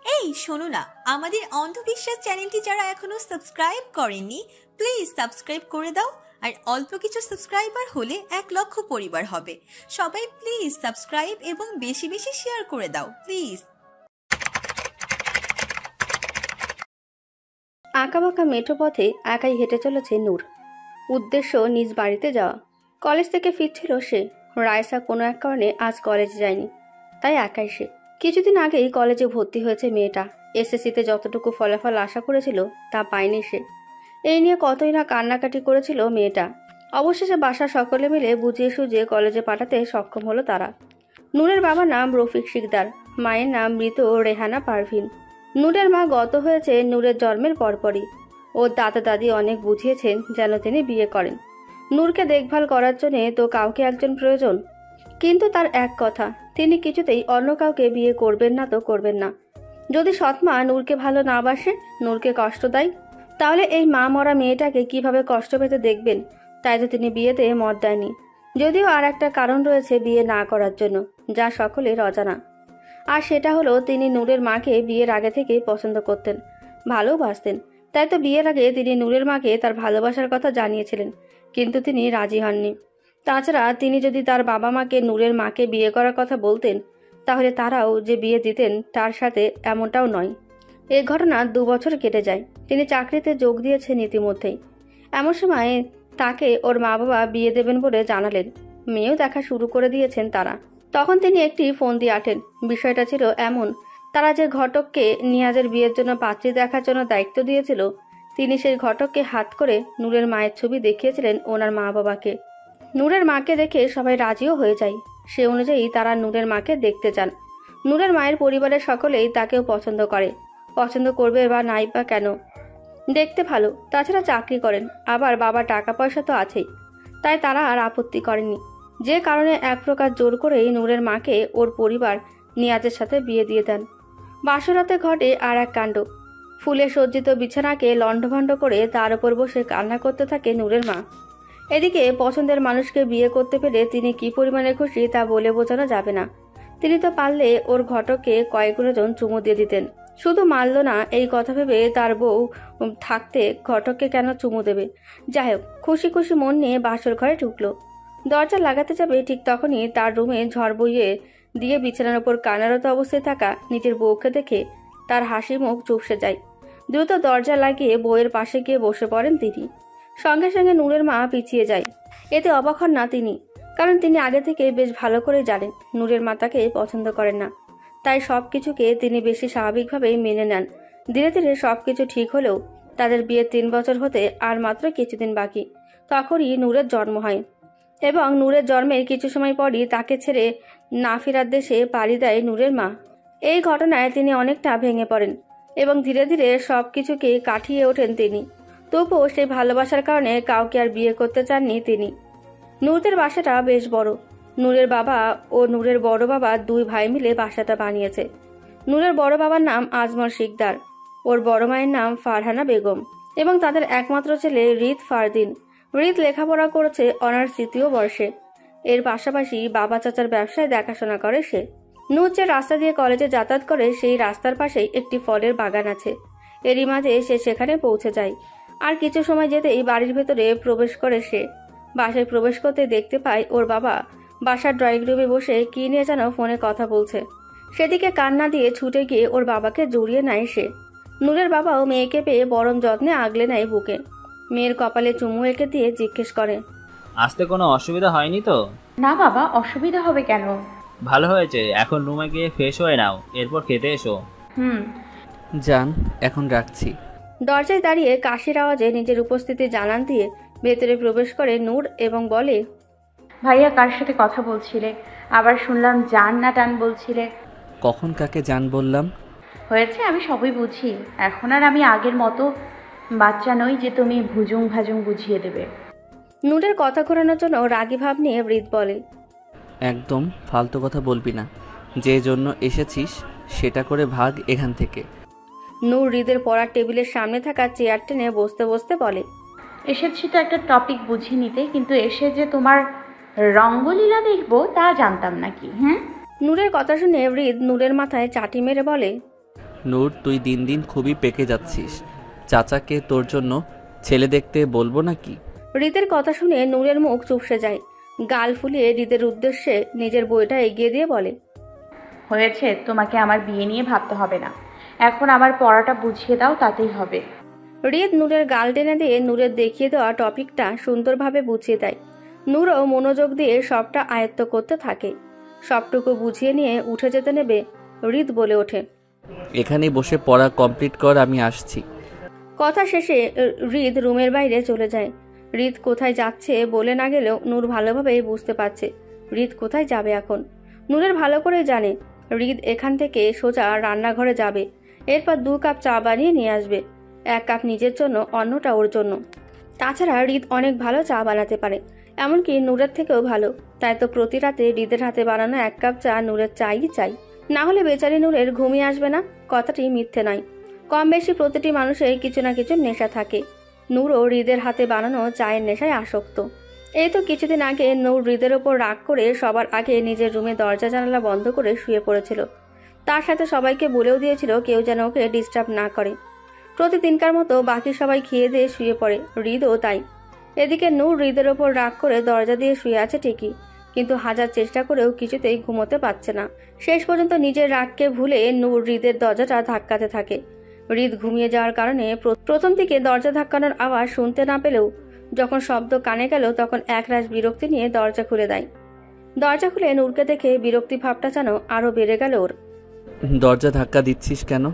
এই শোনো না, আমাদের অন্ধবিশ্বাস চ্যানেলটি যারা এখনো সাবস্ক্রাইব করেননি প্লিজ সাবস্ক্রাইব করে দাও। আর অল্প কিছু সাবস্ক্রাইবার হলে 1,00,000 পরিবার হবে। সবাই প্লিজ সাবস্ক্রাইব এবং বেশি বেশি শেয়ার করে দাও প্লিজ। আঁকাবাঁকা মেঠো পথে একাই হেঁটে চলেছে নূর। উদ্দেশ্য নিজ বাড়িতে যাওয়া। কলেজ থেকে ফিরছিল সে। রায়সা কোনো এক কারণে আজ কলেজে যায়নি, তাই একাই সে। কিছুদিন আগেই কলেজে ভর্তি হয়েছে মেয়েটা। এসএসসিতে যতটুকু ফলাফল আশা করেছিল তা পায়নি সে। এই নিয়ে কতই না কান্নাকাটি করেছিল মেয়েটা। অবশেষে বাসার সকলে মিলে বুঝিয়ে সুঝিয়ে কলেজে পাঠাতে সক্ষম হলো তারা। নূরের বাবার নাম রফিক শিকদার, মায়ের নাম মৃত রেহানা পারভিন। নূরের মা গত হয়েছে নূরের জন্মের পরপরই। ওর দাদা দাদি অনেক বুঝিয়েছেন যেন তিনি বিয়ে করেন। নূরকে দেখভাল করার জন্য তো কাউকে একজন প্রয়োজন, কিন্তু তার এক কথা, তিনি কিছুতেই অন্য কাউকে বিয়ে করবেন না তো করবেন না। যদি সৎমা নূরকে ভালো না বাসে, নূরকে কষ্ট দেয়, তাহলে এই মা মরা মেয়েটাকে কিভাবে কষ্ট পেতে দেখবেন। তাই তো তিনি বিয়েতে মত দেয়নি। যদিও আর একটা কারণ রয়েছে বিয়ে না করার জন্য, যা সকলের অজানা। আর সেটা হলো তিনি নূরের মাকে বিয়ের আগে থেকেই পছন্দ করতেন, ভালোবাসতেন। তাই তো বিয়ের আগে তিনি নূরের মাকে তার ভালোবাসার কথা জানিয়েছিলেন, কিন্তু তিনি রাজি হননি। তাছাড়া তিনি যদি তার বাবা মাকে নূরের মাকে বিয়ে করার কথা বলতেন, তাহলে তারাও যে বিয়ে দিতেন তার সাথে, এমনটাও নয়। এ ঘটনা 2 বছর কেটে যায়। তিনি চাকরিতে যোগ দিয়েছেন ইতিমধ্যেই। এমন সময় তাকে ওর মা বাবা বিয়ে দেবেন বলে জানালেন। মেয়েও দেখা শুরু করে দিয়েছেন তারা। তখন তিনি একটি ফোন দিয়ে আঁটেন। বিষয়টা ছিল এমন, তারা যে ঘটককে নিয়াজের বিয়ের জন্য পাত্রী দেখার জন্য দায়িত্ব দিয়েছিল, তিনি সেই ঘটককে হাত করে নূরের মায়ের ছবি দেখিয়েছিলেন ওনার মা বাবাকে। নূরের মাকে দেখে সবাই রাজিও হয়ে যায়। সে অনুযায়ী তারা নূরের মাকে দেখতে চান। নূরের মায়ের পরিবারের সকলেই তাকেও পছন্দ করে। পছন্দ করবে বা নাই বা কেন, দেখতে ভালো, তাছাড়া চাকরি করেন, আবার বাবা টাকা পয়সা তো আছেই। তাই তারা আর আপত্তি করেনি। যে কারণে এক প্রকার জোর করেই নূরের মাকে ওর পরিবার নিয়াজের সাথে বিয়ে দিয়ে দেন। বাসরাতে ঘটে আর এক কাণ্ড। ফুলে সজ্জিত বিছানাকে লণ্ডভণ্ড করে তার উপর বসে কান্না করতে থাকে নূরের মা। এদিকে পছন্দের মানুষকে বিয়ে করতে পেরে তিনি কি পরিমাণে খুশি তা বলে বোঝানো যাবে না। তিনি তো পারলে ওর ঘটককে কয়েক ডজন চুমু দিয়ে দিতেন। শুধু মারল না, এই কথা ভেবে তার বউ থাকতে ঘটককে কেন চুমু দেবে। যাই হোক, খুশি খুশি মন নিয়ে বাসর ঘরে ঢুকলো। দরজা লাগাতে যাবে ঠিক তখনই তার রুমে ঝড় বইয়ে দিয়ে বিছানার ওপর কান্নারত অবস্থায় থাকা নিজের বউকে দেখে তার হাসি মুখ চুপসে যায়। দ্রুত দরজা লাগিয়ে বউয়ের পাশে গিয়ে বসে পড়েন তিনি। সঙ্গে সঙ্গে নূরের মা পিছিয়ে যায়। এতে অবাক হন না তিনি, কারণ তিনি আগে থেকে বেশ ভালো করে জানেন নূরের মা তাকে পছন্দ করেন না। তাই সবকিছুকে তিনি বেশি স্বাভাবিকভাবেই মেনে নেন। ধীরে ধীরে সবকিছু ঠিক হলেও তাদের বিয়ের 3 বছর হতে আর মাত্র কিছুদিন বাকি। তখনই নূরের জন্ম হয় এবং নূরের জন্মের কিছু সময় পরই তাকে ছেড়ে না ফেরার দেশে পাড়ি দেয় নূরের মা। এই ঘটনায় তিনি অনেকটা ভেঙে পড়েন এবং ধীরে ধীরে সবকিছুকে কাটিয়ে ওঠেন তিনি। তবুও সেই ভালোবাসার কারণে কাউকে আর বিয়ে করতে চাননি তিনি। নূরদের বাসাটা বেশ বড়। নূরের বাবা ও নূরের বড় বাবা 2 ভাই মিলে বাসাটা বানিয়েছে। নূরের বড় বাবার নাম আজমল শিকদার, ওর বড় মায়ের নাম ফারহানা বেগম এবং তাদের একমাত্র ছেলে রিত ফারদিন। রিত লেখাপড়া করেছে অনার্স 3য় বর্ষে। এর পাশাপাশি বাবা চাচার ব্যবসায় দেখাশোনা করে সে। নূর যে রাস্তা দিয়ে কলেজে যাতায়াত করে সেই রাস্তার পাশেই একটি ফলের বাগান আছে। এরই মাঝে সে সেখানে পৌঁছে যায়। আর কিছু সময় যেতেই বাড়ির ভেতরে প্রবেশ করে সে। বাসায় প্রবেশ করতে দেখতে পায় ওর বাবা বাসার ড্রয়িং রুমে বসে কি নিয়ে যেন ফোনে কথা বলছে। সেদিকে কান্না দিয়ে ছুটে গিয়ে ওর বাবাকে জড়িয়ে নেয় সে। নূরের বাবাও মেয়েকে পেয়ে পরম যত্নে আগলে নেয় বুকে। মেয়ের কপালে চুমু এঁকে দিয়ে জিজ্ঞেস করে, আসতে কোনো অসুবিধা হয়নি তো? না বাবা, অসুবিধা হবে কেন? ভালো হয়েছে, এখন রুমে গিয়ে ফ্রেশ হয়ে নাও, এরপর খেতে এসো। যান, এখন রাখছি। দরজায় দাঁড়িয়ে কাশির আওয়াজে নিজের উপস্থিতি জানান দিয়ে ভেতরে প্রবেশ করে নূর এবং বলে, ভাইয়া কার সাথে কথা বলছিলে? আবার শুনলাম জান না টান বলছিলে। কখন কাকে জান বললাম? হয়েছে, আমি সবই বুঝি। এখন আর আমি আগের মতো বাচ্চা নই যে তুমি ভুজুং ভাজুং বুঝিয়ে দেবে। নূরের কথা ঘোরানোর জন্য রাগী ভাব নিয়ে বৃদ্ধ বলে, একদম ফালতু কথা বলবি না। যে জন্য এসেছিস সেটা করে ভাগ এখান থেকে। নূর হৃদের পড়ার টেবিলের সামনে থাকা চেয়ার টেনে বসতে বসতে বলে, এসেছি তো একটা টপিক বুঝিয়ে নিতে, কিন্তু এসে যে তোমার রঙ্গলীলা দেখবো তা জানতাম নাকি। নূরের কথা শুনে হৃদ নূরের মাথায় চাটি মেরে বলে, নূর, তুই দিন দিন খুবই পেকে যাচ্ছিস। চাচাকে তোর জন্য ছেলে দেখতে বলবো নাকি? হৃদের কথা শুনে নূরের মুখ চুপসে যায়। গাল ফুলিয়ে হৃদের উদ্দেশ্যে নিজের বইটা এগিয়ে দিয়ে বলে, হয়েছে, তোমাকে আমার বিয়ে নিয়ে ভাবতে হবে না। এখন আমার পড়াটা বুঝিয়ে দাও, তাতেই হবে। হৃদ নূরের গাল টেনে দিয়ে নূরের দেখিয়ে দেওয়া টপিকটা সুন্দরভাবে বুঝিয়ে দেয়। নূরও মনোযোগ দিয়ে সবটা আয়ত্ত করতে থাকে। সবটুকু বুঝিয়ে নিয়ে উঠে যেতে নেবে, হৃদ বলে ওঠে, এখানেই বসে পড়া কমপ্লিট কর, আমি আসছি। কথা শেষে হৃদ রুমের বাইরে চলে যায়। হৃদ কোথায় যাচ্ছে বলে না গেলেও নূর ভালোভাবেই বুঝতে পারছে হৃদ কোথায় যাবে এখন। নূরের ভালো করে জানে হৃদ এখান থেকে সোজা রান্নাঘরে যাবে, এরপর 2 কাপ চা বানিয়ে নিয়ে আসবে। 1 কাপ নিজের জন্য, অন্যটা ওর জন্য। তাছাড়া হৃদ অনেক ভালো চা বানাতে পারে, এমনকি নূরের থেকেও ভালো। তাই তো প্রতি রাতে হৃদের হাতে বানানো 1 কাপ চা নূরের চাই। না হলে বেচারি নূরের ঘুমিয়ে আসবে না, কথাটি মিথ্যে নয়। কম বেশি প্রতিটি মানুষের কিছু না কিছু নেশা থাকে। নূরও হৃদের হাতে বানানো চায়ের নেশায় আসক্ত। এই তো কিছুদিন আগে নূর হৃদের ওপর রাগ করে সবার আগে নিজের রুমে দরজা জানালা বন্ধ করে শুয়ে পড়েছিল। তার সাথে সবাইকে বলেও দিয়েছিল কেউ যেন ওকে ডিস্টার্ব না করে। প্রতিদিনকার মতো বাকি সবাই খেয়ে দিয়ে শুয়ে পড়ে, হৃদও তাই। এদিকে নূর হৃদের ওপর রাগ করে দরজা দিয়ে শুয়ে আছে ঠিকই, কিন্তু হাজার চেষ্টা করেও কিছুতেই ঘুমোতে পারছে না। শেষ পর্যন্ত নিজের রাগকে ভুলে নূর হৃদের দরজাটা ধাক্কাতে থাকে। হৃদ ঘুমিয়ে যাওয়ার কারণে প্রথম দিকে দরজা ধাক্কানোর আওয়াজ শুনতে না পেলেও যখন শব্দ কানে গেল তখন একরাশ বিরক্তি নিয়ে দরজা খুলে দেয়। দরজা খুলে নূরকে দেখে বিরক্তি ভাবটা যেন আরো বেড়ে গেল ওর। দরজা ধাক্কা দিচ্ছিস কেন?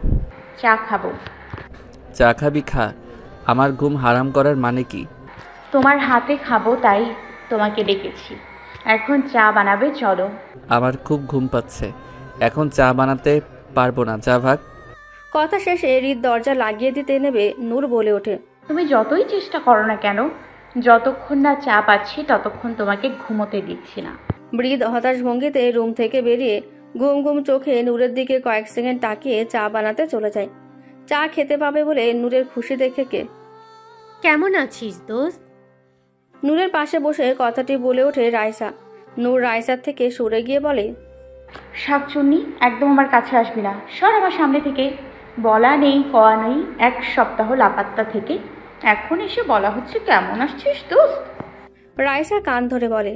চা খাবো। চা খাবি খা, আমার ঘুম হারাম করার মানে কি? তোমার হাতে খাবো তাই তোমাকে ডেকেছি। এখন চা বানাবে, চলো। আমার খুব ঘুম পাচ্ছে, এখন চা বানাতে পারবো না, যা ভাগ। কথা শেষে হৃদ দরজা লাগিয়ে দিতে নেবে, নূর বলে ওঠে, তুমি যতই চেষ্টা করো না কেন, যতক্ষণ না চা পাচ্ছি ততক্ষণ তোমাকে ঘুমোতে দিচ্ছি না। হৃদ হতাশ ভঙ্গিতে রুম থেকে বেরিয়ে ঘুম ঘুম চোখে নূরের দিকে কয়েক সেকেন্ড তাকিয়ে চা বানাতে চলে যায়। চা খেতে পাবে বলে নূরের খুশি দেখে কে, কেমন আছিস দোস্ত? নূরের পাশে বসে কথাটি বলে ওঠে রাইসা। নূর রাইসার থেকে সরে গিয়ে বলে, শাকচুন্নি, একদম আমার কাছে আসবি না, সর আমার সামনে থেকে। বলা নেই কওয়া নেই, 1 সপ্তাহ লাপাত্তা থেকে এখন এসে বলা হচ্ছে কেমন আসছিস দোস্ত। রাইসা কান ধরে বলে,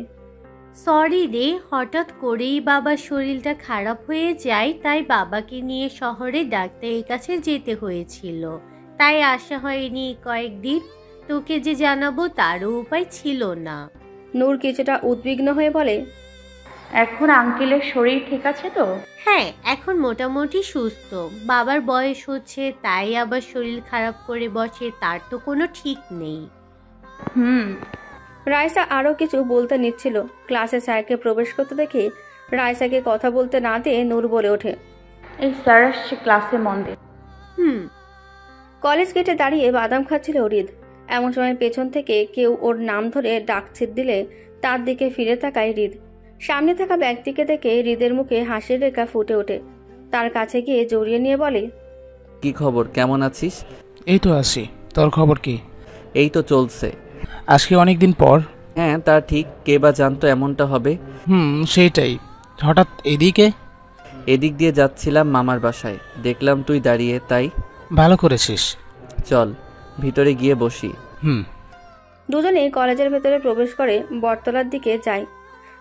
সরি রে, হঠাৎ করেই বাবার শরীরটা খারাপ হয়ে যায়, তাই বাবাকে নিয়ে শহরে ডাক্তারের কাছে যেতে হয়েছিল, তাই আসা হয়নি কয়েকদিন। তোকে যে জানাবো তারও উপায় ছিল না। নূর কিছুটা উদ্বিগ্ন হয়ে বলে, এখন আঙ্কেলের শরীর ঠিক আছে তো? হ্যাঁ, এখন মোটামুটি সুস্থ। বাবার বয়স হচ্ছে, তাই আবার শরীর খারাপ করে বসে, তার তো কোনো ঠিক নেই। রাইসা আরো কিছু বলতে নিচ্ছিল, ক্লাসে স্যারকে প্রবেশ করতে দেখে রাইসাকে কথা বলতে না দিয়ে নূর বলে ওঠে, এই স্যার আসছে, ক্লাসে মন দে। কলেজ গেটে দাঁড়িয়ে বাদাম খাচ্ছিল হৃদ। এমন সময় পেছন থেকে কেউ ওর নাম ধরে ডাকছিট দিলে তার দিকে ফিরে তাকায় হৃদ। সামনে থাকা ব্যক্তিকে দেখে হৃদের মুখে হাসির রেখা ফুটে ওঠে। তার কাছে গিয়ে জড়িয়ে নিয়ে বলে, কি খবর, কেমন আছিস? এই তো আছি, তোর খবর কি? এই তো চলছে। আজকে অনেকদিন পর। হ্যাঁ তা ঠিক, কে বা জানতো এমনটা হবে। সেইটাই, হঠাৎ এদিকে? এদিক দিয়ে যাচ্ছিলাম মামার বাসায়, দেখলাম তুই দাঁড়িয়ে, তাই। ভালো করেছিস, চল ভিতরে গিয়ে বসি। দুজনেই কলেজের ভেতরে প্রবেশ করে বটতলার দিকে যায়।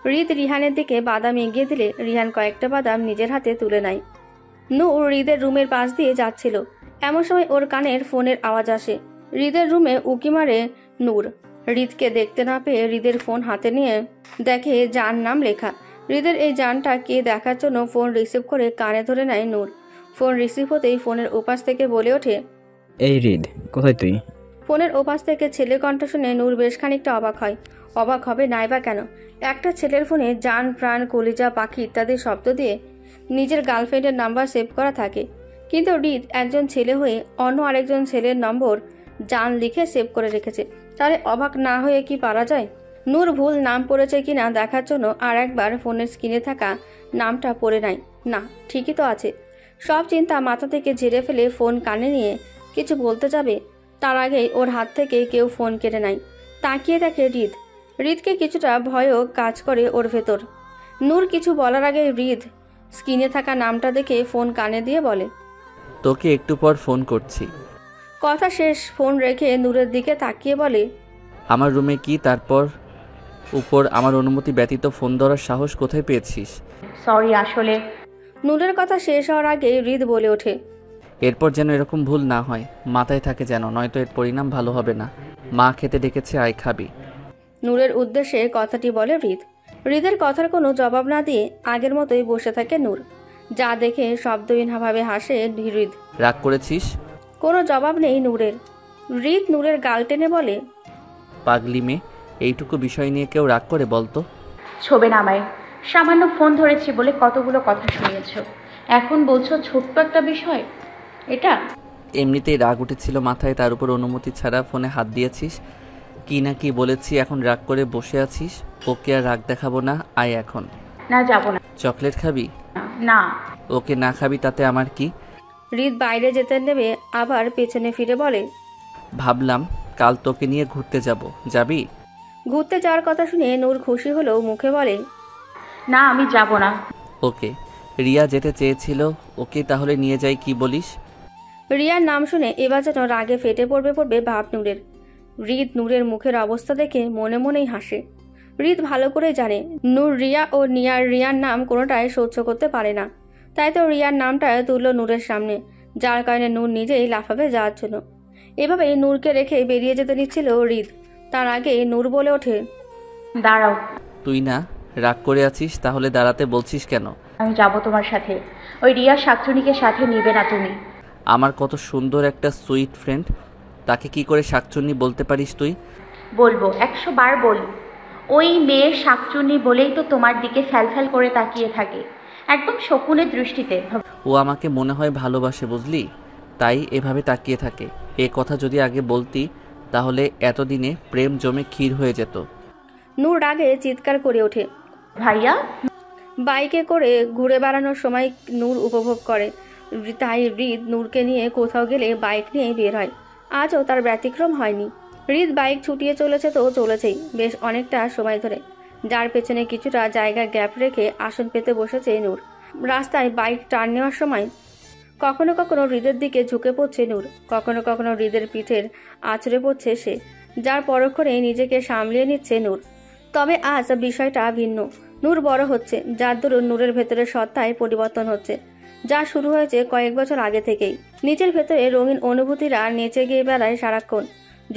হৃদ রিহানের দিকে বাদাম এগিয়ে দিলে রিহান কয়েকটা বাদাম নিজের হাতে তুলে নেয়। নূর হৃদের রুমের পাশ দিয়ে যাচ্ছিল, এমন সময় ওর কানের ফোনের আওয়াজ আসে। হৃদের রুমে উকি মারে নূর। হৃদকে দেখতে না পেয়ে হৃদের ফোন হাতে নিয়ে দেখে জান নাম লেখা। হৃদের এই জানটা কে দেখার জন্য ফোন রিসিভ করে কানে ধরে নেয় নূর। ফোন রিসিভ হতেই ফোনের ওপাশ থেকে বলে ওঠে, এই হৃদ, কোথায় তুই? ফোনের ওপাশ থেকে ছেলে কণ্ঠ শুনে নূর বেশ খানিকটা অবাক হয়। অবাক হবে নাই বা কেন, একটা ছেলের ফোনে জান, প্রাণ, কলিজা, পাখি ইত্যাদি শব্দ দিয়ে নিজের গার্লফ্রেন্ডের নাম্বার সেভ করা থাকে, কিন্তু হৃদ একজন ছেলে হয়ে অন্য আরেকজন ছেলের নম্বর জান লিখে সেভ করে রেখেছে। তাহলে অবাক না হয়ে কি পারা যায়? নূর ভুল নাম পড়েছে কিনা দেখার জন্য আর একবার ফোনের স্ক্রিনে থাকা নামটা পড়ে নাই। না, ঠিকই তো আছে। সব চিন্তা মাথা থেকে ঝেড়ে ফেলে ফোন কানে নিয়ে কিছু বলতে যাবে, তার আগেই ওর হাত থেকে কেউ ফোন কেড়ে নেয়। তাকিয়ে দেখে হৃদকে কিছুটা ভয়ও কাজ করে ওর ভেতর। নূর কিছু বলার আগে হৃদ স্ক্রিনে থাকা নামটা দেখে ফোন কানে দিয়ে বলে, তোকে একটু পর ফোন করছি। কথা শেষ ফোন রেখে নূরের দিকে তাকিয়ে বলে, আমার রুমে কি, তারপর উপর আমার অনুমতি ব্যতীত ফোন ধরার সাহস কোথায় পেয়েছিস? সরি, আসলে নূরের কথা শেষ হওয়ার আগে হৃদ বলে ওঠে, এরপর যেন এরকম ভুল না হয়, মাথায় থাকে যেন, নয়তো এর পরিণাম ভালো হবে না। মা খেতে ডেকেছে, আয় খাবি। নূরের উদ্দেশ্যে কথাটি বলে হৃদ। হৃদের কথার কোনো জবাব না দিয়ে আগের মতোই বসে থাকে নূর, যা দেখে শব্দহীনভাবে হাসে হৃদ। রাগ করেছিস? কোনো জবাব নেই নূরের। হৃদ নূরের গাল টেনে বলে, পাগলি মেয়ে, এইটুকু বিষয় নিয়ে কেউ রাগ করে বলতো? ছবে না আমায়। সামান্য ফোন ধরেছি বলে কতগুলো কথা শুনিয়েছ, এখন বলছো ছোট্ট একটা বিষয় এটা? এমনিতেই রাগ উঠেছিল মাথায়, তার উপর অনুমতি ছাড়া ফোনে হাত দিয়েছিস। কি না কি বলেছি, এখন রাগ করে বসে আছিস। ওকে আর রাগ দেখাবো না, আয় এখন। না, যাব না। চকলেট খাবি? না। ওকে, না খাবি তাতে আমার কি? হৃদ বাইরে যেতে নেবে আবার পেছনে ফিরে বলে, ভাবলাম কাল তোকে নিয়ে ঘুরতে যাব, যাবি? ঘুরতে যাওয়ার কথা শুনে নূর খুশি হলেও মুখে বলে, না, আমি যাব না। ওকে, রিয়া যেতে চেয়েছিল, ওকে তাহলে নিয়ে যাই, কি বলিস? রিয়ার নাম শুনে এবার যেন রাগে ফেটে পড়বে ভাব নূরের। হৃদ নূরের মুখের অবস্থা দেখে মনে মনেই হাসে। হৃদ ভালো করে জানে নূর রিয়া ও রিয়ার নাম কোনোটাই সহ্য করতে পারে না, তাই তো রিয়ার নামটা তুলল নূরের সামনে, যার কারণে নূর নিজেই লাফাবে যাওয়ার জন্য। এভাবেই নূরকে রেখে বেরিয়ে যেতে নিচ্ছিল হৃদ, তার আগে নূর বলে ওঠে, দাঁড়াও। তুই না রাগ করে আছিস, তাহলে দাঁড়াতে বলছিস কেন? আমি যাব তোমার সাথে। ওই রিয়া শাকচুনিকে সাথে নিবে না তুমি? আমার কত সুন্দর একটা সুইট ফ্রেন্ড, তাকে কি করে শাকচুন্নি বলতে পারিস তুই? বলবো, 100 বার বলি। ওই মেয়ে শাকচুনি বলেই তো তোমার দিকে ফ্যাল করে তাকিয়ে থাকে, একদম শকুনের দৃষ্টিতে। ও আমাকে মনে হয় ভালোবাসে, বুঝলি, তাই এভাবে তাকিয়ে থাকে। এ কথা যদি আগে বলতি তাহলে এতদিনে প্রেম জমে ক্ষীর হয়ে যেত। নূর রাগে চিৎকার করে ওঠে। ভাইয়া? বাইকে করে ঘুরে বেড়ানোর সময় নূর উপভোগ করে, তাই হৃদ নূরকে নিয়ে কোথাও গেলে বাইক নিয়ে বের হয়। আজও তার ব্যতিক্রম হয়নি। হৃদ বাইক ছুটিয়ে চলেছে তো চলেছেই বেশ অনেকটা সময় ধরে, যার পেছনে কিছুটা জায়গা গ্যাপ রেখে আসন পেতে বসেছে নূর। রাস্তায় বাইক টার্ন নেওয়ার সময় কখনো কখনো হৃদের দিকে ঝুঁকে পড়ছে নূর, কখনো কখনো হৃদের পিঠের আছড়ে পড়ছে সে, যার পরক্ষণে নিজেকে সামলিয়ে নিচ্ছে নূর। তবে আজ বিষয়টা ভিন্ন। নূর বড় হচ্ছে, যার দরুন নূরের ভেতরে সত্তায় পরিবর্তন হচ্ছে, যা শুরু হয়েছে কয়েক বছর আগে থেকেই। নিজের ভেতরে রঙিন অনুভূতিরা নেচে গিয়ে বেড়ায় সারাক্ষণ।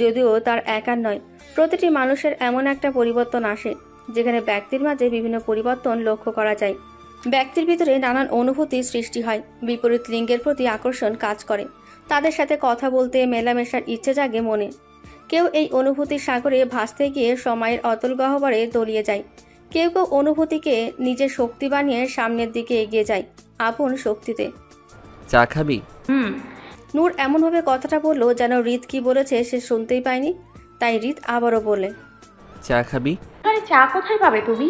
যদিও তার একার নয়, প্রতিটি মানুষের এমন একটা পরিবর্তন আসে যেখানে ব্যক্তির মাঝে বিভিন্ন পরিবর্তন লক্ষ্য করা যায়। ব্যক্তির ভিতরে নানান অনুভূতি সৃষ্টি হয়, বিপরীত লিঙ্গের প্রতি আকর্ষণ কাজ করে, তাদের সাথে কথা বলতে মেলামেশার ইচ্ছে জাগে মনে। কেউ এই অনুভূতির সাগরে ভাসতে গিয়ে সময়ের অতল গহ্বরে তলিয়ে যায়, কেউ কেউ অনুভূতিকে নিজের শক্তি বানিয়ে সামনের দিকে এগিয়ে যায় আপন শক্তিতে। চা খাবি? নূর এমনভাবে কথাটা বলল যেন হৃদ কি বলেছে সে শুনতেই পায়নি, তাই হৃদ আবারও বলে, চা খাবি? আরে চা কোথায় পাবে তুমি?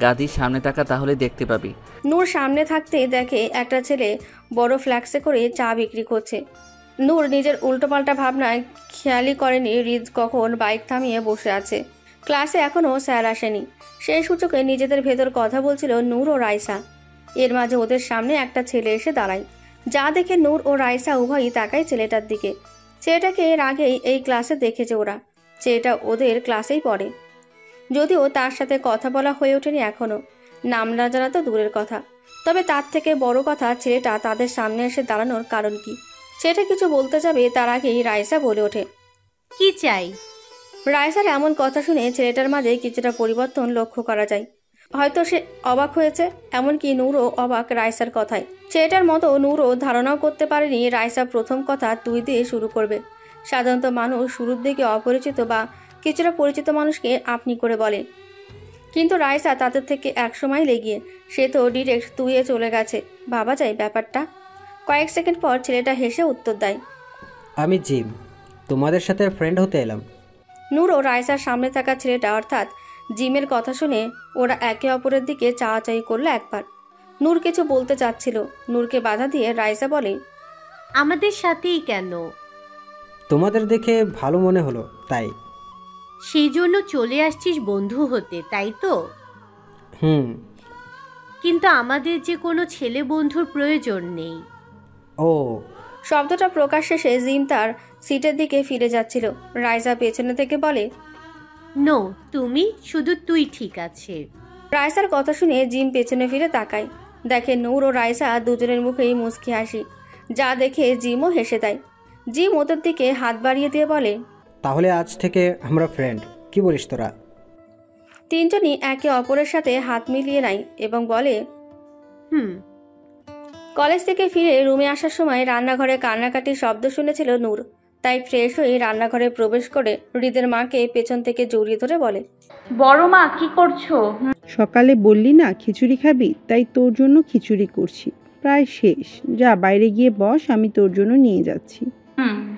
গাদির সামনে টাকা, তাহলে দেখতে পাবি। নূর সামনে থাকতে দেখে একটা ছেলে বড় ফ্ল্যাক্সে করে চা বিক্রি করছে। নূর নিজের উল্টোপাল্টা ভাবনায় খেয়ালই করেনি হৃদ কখন বাইক থামিয়ে বসে আছে। ক্লাসে এখনও স্যার আসেনি, সেই সূচকে নিজেদের ভেতর কথা বলছিল নূর ও রাইসা। এর মাঝে ওদের সামনে একটা ছেলে এসে দাঁড়ায়, যা দেখে নূর ও রাইসা উভয়ই তাকায় ছেলেটার দিকে। ছেলেটাকে এর আগেই এই ক্লাসে দেখেছে ওরা, ছেলেটা ওদের ক্লাসেই পড়ে, যদিও তার সাথে কথা বলা হয়ে ওঠেনি এখনো, নাম না জানা তো দূরের কথা। তবে তার থেকে বড় কথা ছেলেটা তাদের সামনে এসে দাঁড়ানোর কারণ কি। সেটা কিছু বলতে যাবে তার আগেই রাইসা বলে ওঠে, কি চাই? রাইসার এমন কথা শুনে ছেলেটার মাঝে কিছুটা পরিবর্তন লক্ষ্য করা যায়। হয়তো সে অবাক হয়েছে, এমনকি নূরও অবাক রাইসার কথায়। ছেলেটার মতো নূরও ধারণাও করতে পারেনি রাইসা প্রথম কথা তুই দিয়ে শুরু করবে। সাধারণত মানুষ শুরুর দিকে অপরিচিত বা কিছুটা পরিচিত মানুষকে আপনি করে বলে, কিন্তু রাইসা তাদের থেকে 100 মাইল এগিয়ে, সে তো ডিরেক্ট তুইয়ে চলে গেছে। ভাবা যায় ব্যাপারটা। কয়েক সেকেন্ড পর ছেলেটা হেসে উত্তর দেয়, আমি জিম, তোমাদের সাথে ফ্রেন্ড হতে এলাম। নূর ও রাইসার সামনে থাকা ছেলেটা অর্থাৎ জিমের কথা শুনে ওরা একে অপরের দিকে চাওয়াচাই করলো একবার। নূর কিছু বলতে চাচ্ছিল, নূরকে বাধা দিয়ে রাইসা বলে, আমাদের সাথেই কেন? তোমাদের দেখে ভালো মনে হলো তাই। সেই জন্য চলে আসছিস বন্ধু হতে, তাই তো? কিন্তু আমাদের যে কোনো ছেলে বন্ধুর প্রয়োজন নেই। ও, শব্দটা প্রকাশ শেষে জিম তার সিটের দিকে ফিরে যাচ্ছিল। রাইসা পেছনে থেকে বলে, নো, শুধু তুই ঠিক আছে। রাইসার কথা শুনে জিম পেছনে ফিরে তাকায়, দেখে নূর ও রাইসা দুজনের মুখেই মুচকি হাসি, যা দেখে জিমও হেসে দেয়। জিম ওদের দিকে হাত বাড়িয়ে দিয়ে বলে, তাহলে আজ থেকে আমরা ফ্রেন্ড, কি বলিস তোরা? তিনজনই একে অপরের সাথে হাত মিলিয়ে নেয় এবং বলে, কলেজ থেকে ফিরে রুমে আসার সময় রান্নাঘরে কান্নাকাটির শব্দ শুনেছিল নূর, তাই ফ্রেশ হয়ে রান্নাঘরে প্রবেশ করে হৃদের মাকে পেছন থেকে জড়িয়ে ধরে বলে, বড় মা কি করছো? সকালে বললি না খিচুড়ি খাবি, তাই তোর জন্য খিচুড়ি করছি, প্রায় শেষ, যা বাইরে গিয়ে বস, আমি তোর জন্য নিয়ে যাচ্ছি।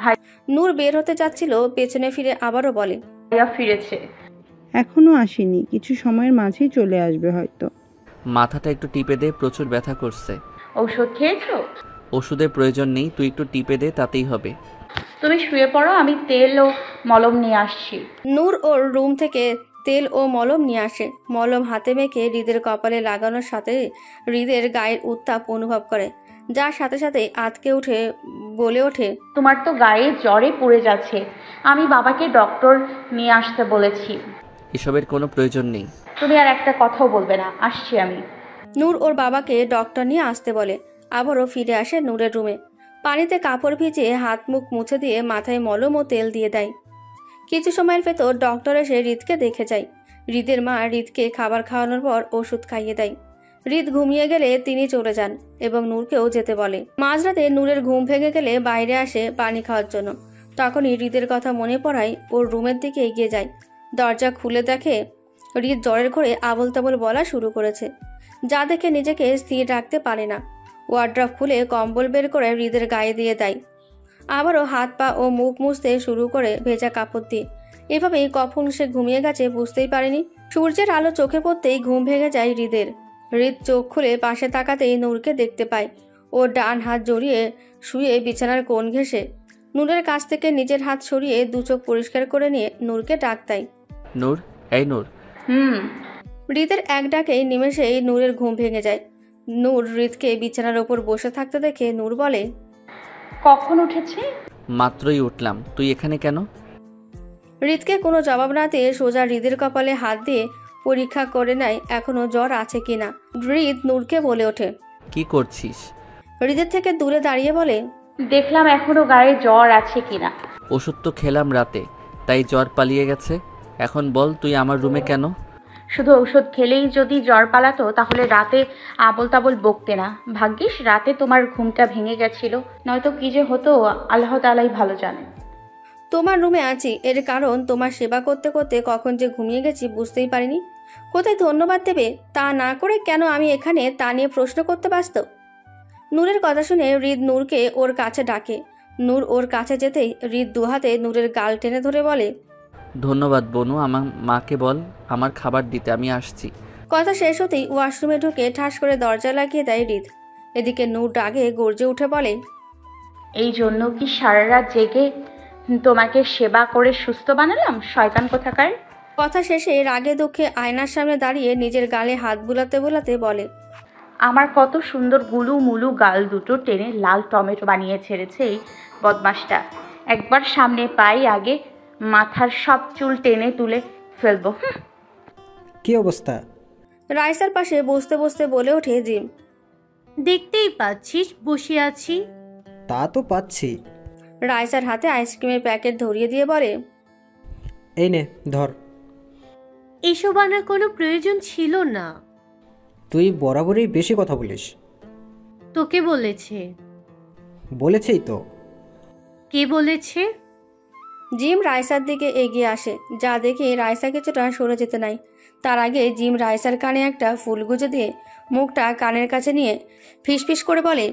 ভাই নূর বের হতে যাচ্ছিল, পেছনে ফিরে আবারও বলে, ভাইয়া ফিরেছে। এখনো আসেনি, কিছু সময়ের মাঝেই চলে আসবে হয়তো। মাথাটা একটু টিপে দে, প্রচুর ব্যথা করছে। ঔষধ খেয়েছো? ওষুধের প্রয়োজন নেই, তুই একটু টিপে দে, তাতেই হবে। তুমি শুয়ে পড়ো, আমি তেল ও মলম নিয়ে আসছি। নূর ওর রুম থেকে তেল ও মলম নিয়ে আসে। মলম হাতে মেখে হৃদের কপালে লাগানোর সাথে হৃদের গায়ের উত্তাপ অনুভব করে, যার সাথে সাথে আতকে উঠে বলে ওঠে, তোমার তো গায়ে জ্বরে পুড়ে যাচ্ছে, আমি বাবাকে ডক্টর নিয়ে আসতে বলেছি। এসবের কোনো প্রয়োজন নেই। তুমি আর একটা কথাও বলবে না, আসছি আমি। নূর ওর বাবাকে ডক্টর নিয়ে আসতে বলে। আবারও ফিরে আসে নূরের রুমে, পানিতে কাপড় ভিজিয়ে হাত মুখ মুছে দিয়ে মাথায় মলম ও তেল দিয়ে দেয়। কিছু সময়ের ভেতর ডক্টর এসে হৃদকে দেখে যায়। হৃদের মা হৃদকে খাবার খাওয়ানোর পর ওষুধ খাইয়ে দেয়। হৃদ ঘুমিয়ে গেলে তিনি চলে যান এবং নূরকেও যেতে বলে। মাঝরাতে নূরের ঘুম ভেঙে গেলে বাইরে আসে পানি খাওয়ার জন্য। তখনই হৃদের কথা মনে পড়ায় ওর রুমের দিকে এগিয়ে যায়। দরজা খুলে দেখে হৃদ জ্বরের ঘরে আবল তাবল বলা শুরু করেছে, যা দেখে নিজেকে স্থির রাখতে পারে না। ওয়ার্ড্রপ খুলে কম্বল বের করে হৃদের গায়ে দিয়ে দেয়। আবারও হাত পা ও মুখ মুছতে শুরু করে ভেজা কাপড় দিয়ে। এভাবেই কখন সে ঘুমিয়ে গেছে বুঝতেই পারেনি। সূর্যের আলো চোখে পড়তেই ঘুম ভেঙে যায় হৃদের। হৃদ চোখ খুলে পাশে তাকাতেই নূরকে দেখতে পায়। ওর ডান হাত জড়িয়ে শুয়ে বিছানার কোণ ঘেঁষে। নূরের কাছ থেকে নিজের হাত সরিয়ে দু চোখ পরিষ্কার করে নিয়ে নূরকে ডাক দেয়, নূর, এই নূর। হৃদের এক ডাকেই নিমেষেই নূরের ঘুম ভেঙে যায়। নূর হৃদকে বিছানার ওপর বসে থাকতে দেখে নূর বলে, কখন উঠেছে? মাত্রই উঠলাম, তুই এখানে কেন? হৃদকে কোনো জবাব না দিয়ে সোজা হৃদের কপালে হাত দিয়ে পরীক্ষা করে নেয় এখনো জ্বর আছে কিনা। হৃদ নূরকে বলে ওঠে, কি করছিস? হৃদের থেকে দূরে দাঁড়িয়ে বলে, দেখলাম এখনো গায়ে জ্বর আছে কিনা। ওষুধ তো খেলাম রাতে, তাই জ্বর পালিয়ে গেছে। এখন বল, তুই আমার রুমে কেন? শুধু ঔষধ খেলেই যদি জ্বর পালাতো তাহলে রাতে আবল তাবল বকতে না। ভাগ্যিস রাতে তোমার ঘুমটা ভেঙে গেছিল, নয়তো কি যে হতো আল্লাহ তাআলাই ভালো জানেন। তোমার রুমে আছি, এর কারণ তোমার সেবা করতে করতে কখন যে ঘুমিয়ে গেছি বুঝতেই পারিনি। কোথায় ধন্যবাদ দেবে তা না করে কেন আমি এখানে তা নিয়ে প্রশ্ন করতে ব্যস্ত। নূরের কথা শুনে হৃদ নূরকে ওর কাছে ডাকে। নূর ওর কাছে যেতেই হৃদ দুহাতে নূরের গাল টেনে ধরে বলে, ধন্যবাদ বনু, আমার মাকে বল আমার খাবার দিতে, আমি আসছি। কথা শেষ হতেই ওয়াশরুমে ঢুকে ঠাস করে দরজা লাগিয়ে দেয় হৃদ। এদিকে নূর ডাকে গর্জে উঠে বলে, এই জন্য কি সারা রাত জেগে তোমাকে সেবা করে সুস্থ বানালাম, শয়তান কোথাকার। কথা শেষে রাগে দুঃখে আয়নার সামনে দাঁড়িয়ে নিজের গালে হাত বুলাতে বুলাতে বলে, আমার কত সুন্দর গুলু মুলু গাল দুটো টেনে লাল টমেটো বানিয়ে ছেড়েছে এই বদমাসটা। একবার সামনে পাই আগে মাথার সব চুল টেনে তুলে ফেলবো। কি অবস্থা? রাইসার পাশে বসতে বসতে বলে ওঠে জিম। দেখতেই পাচ্ছিস বসে আছি। তা তো পাচ্ছি। রাইসার হাতে আইসক্রিমের প্যাকেট ধরিয়ে দিয়ে বলে, এই নে ধর। এসব আনার কোনো প্রয়োজন ছিল না। তুই বরাবরই বেশি কথা বলিস। তোকে বলেছে? বলেছেই তো। কে বলেছে? জিম রাইসার দিকে এগিয়ে আসে, যা দেখে রাইসা কিছুটা সরে যেতে নাই। তার আগে জিম রাইসার কানে একটা ফুল গুজে দিয়ে মুখটা কানের কাছে নিয়ে ফিসফিস করে বলে,